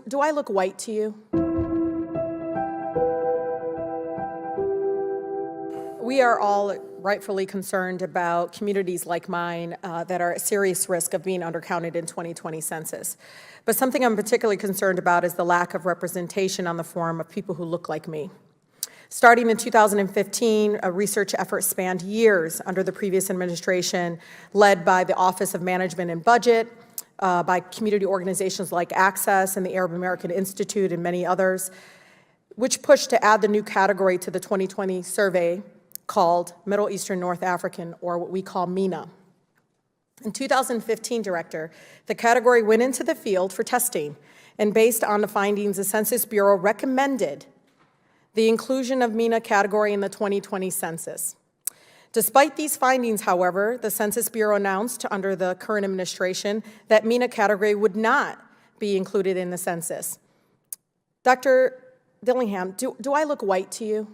Do I look white to you? We are all rightfully concerned about communities like mine that are at serious risk of being undercounted in 2020 census. But something I'm particularly concerned about is the lack of representation on the form of people who look like me. Starting in 2015, a research effort spanned years under the previous administration, led by the Office of Management and Budget, by community organizations like Access and the Arab American Institute and many others, which pushed to add the new category to the 2020 survey called Middle Eastern North African, or what we call MENA. In 2015, Director, the category went into the field for testing, and based on the findings, the Census Bureau recommended the inclusion of MENA category in the 2020 census. Despite these findings, however, the Census Bureau announced under the current administration that MENA category would not be included in the census. Dr. Dillingham, do I look white to you?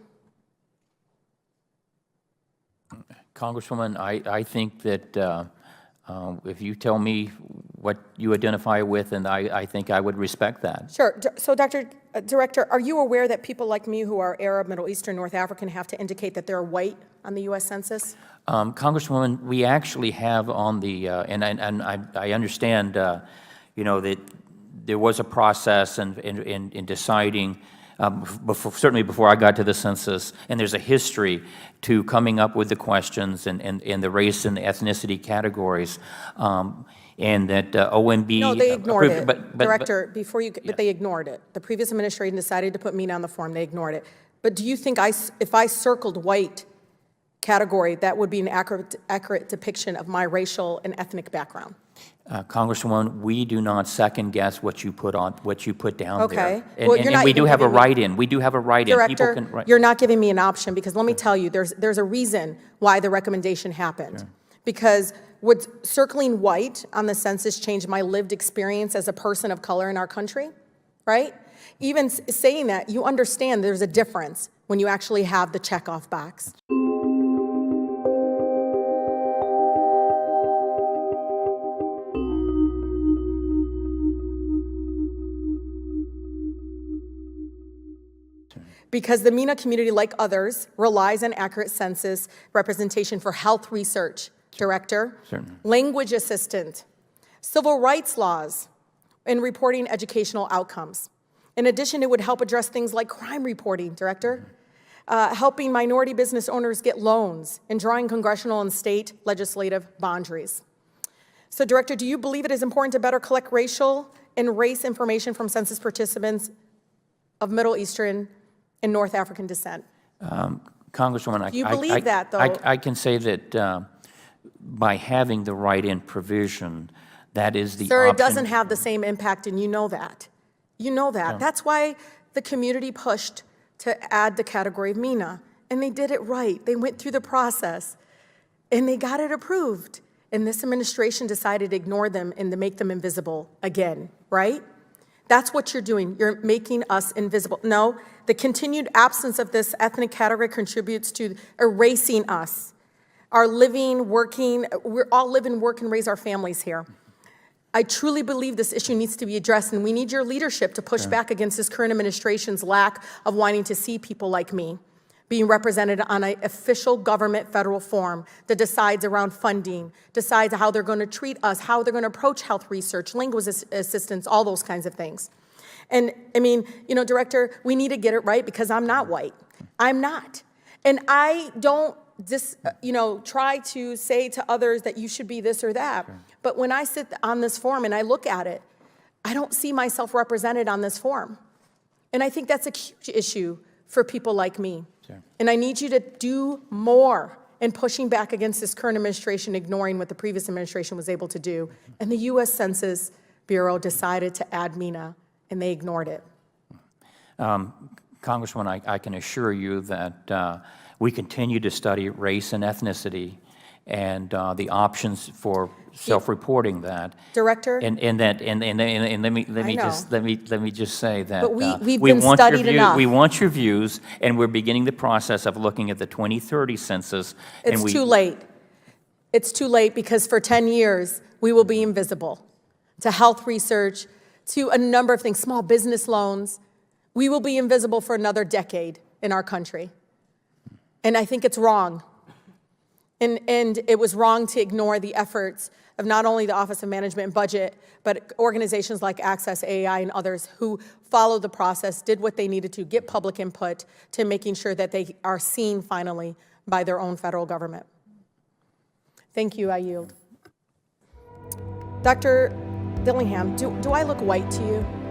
Congresswoman, I think that if you tell me what you identify with, and I think I would respect that. Sure. So, Director, are you aware that people like me who are Arab, Middle Eastern, North African have to indicate that they're white on the U.S. Census? Congresswoman, we actually have on the, and I understand, you know, that there was a process in deciding, certainly before I got to the census, and there's a history to coming up with the questions and the race and the ethnicity categories, and that OMB... No, they ignored it. Director, before you... But they ignored it. The previous administration decided to put MENA on the form. They ignored it. But do you think if I circled white category, that would be an accurate depiction of my racial and ethnic background? Congresswoman, we do not second guess what you put down there. Okay. And we do have a write-in. We do have a write-in. Director, People can you're not giving me an option, because let me tell you, there's a reason why the recommendation happened. Sure. Because would circling white on the census change my lived experience as a person of color in our country, right? Even saying that, you understand there's a difference when you actually have the checkoff box. Because the MENA community, like others, relies on accurate census representation for health research, Director, Certainly. Language assistant, civil rights laws, and reporting educational outcomes. In addition, it would help address things like crime reporting, Director, helping minority business owners get loans, and drawing congressional and state legislative boundaries. So, Director, do you believe it is important to better collect racial and race information from census participants of Middle Eastern and North African descent? Congresswoman, Do you believe that, though? I can say that by having the write-in provision, that is the Sir, option. it doesn't have the same impact, and you know that. You know that. No. That's why the community pushed to add the category of MENA, and they did it right. They went through the process, and they got it approved. And this administration decided to ignore them and to make them invisible again, right? That's what you're doing. You're making us invisible. No, the continued absence of this ethnic category contributes to erasing us. Our living, working, we all live and work and raise our families here. I truly believe this issue needs to be addressed, and we need your leadership to push back against this current administration's lack of wanting to see people like me being represented on an official government federal form that decides around funding, decides how they're going to treat us, how they're going to approach health research, linguist assistance, all those kinds of things. And I mean, you know, Director, we need to get it right, because I'm not white. I'm not. And I don't try to say to others that you should be this or that. Sure. But when I sit on this form and I look at it, I don't see myself represented on this form. And I think that's a huge issue for people like me. Sure. And I need you to do more in pushing back against this current administration, ignoring what the previous administration was able to do. And the U.S. Census Bureau decided to add MENA, and they ignored it. Congresswoman, I can assure you that we continue to study race and ethnicity and the options for self-reporting that. Director? And let me just say that but we've been studied enough. We want your views, and we're beginning the process of looking at the 2030 census. It's too late. It's too late, because for 10 years we will be invisible to health research, to a number of things, small business loans. We will be invisible for another decade in our country. And I think it's wrong. And it was wrong to ignore the efforts of not only the Office of Management and Budget, but organizations like Access AI and others who followed the process, did what they needed to get public input to making sure that they are seen finally by their own federal government. Thank you, I yield. Dr. Dillingham, do I look white to you?